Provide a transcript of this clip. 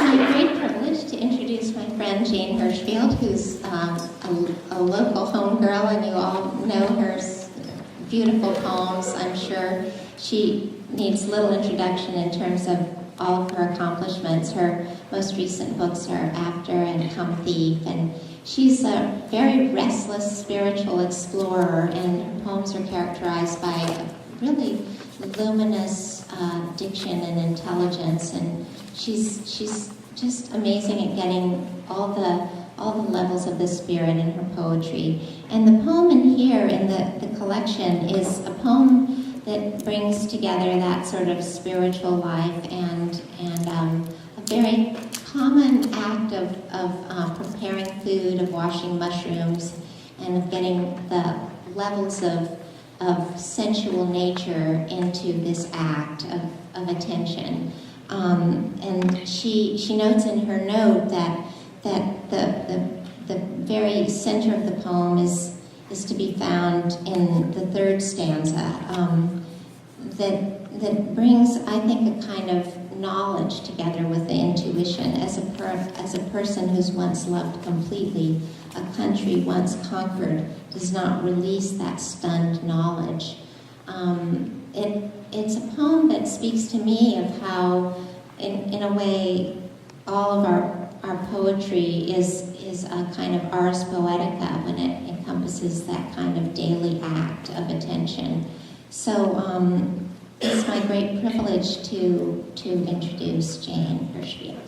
my great privilege to introduce my friend Jane Hirshfield, who's a local homegirl, and you all know her beautiful poems. I'm sure she needs little introduction in terms of all of her accomplishments. Her most recent books are After and Come Thief, and she's a very restless spiritual explorer, and her poems are characterized by a really luminous diction and intelligence, and she's just amazing at getting all the levels of the spirit in her poetry. And the poem in here in the collection is a poem that brings together that sort of spiritual life and a very common act of preparing food, of washing mushrooms, and of getting the levels of sensual nature into this act of attention. And she notes in her note that the very center of the poem is to be found in the third stanza, that brings, I think, a kind of knowledge together with the intuition. As a person who's once loved completely, a country once conquered does not release that stunned knowledge. It's a poem that speaks to me of how, in a way, all of our poetry is a kind of ars poetica when it encompasses that kind of daily act of attention. So it's my great privilege to introduce Jane Hirshfield.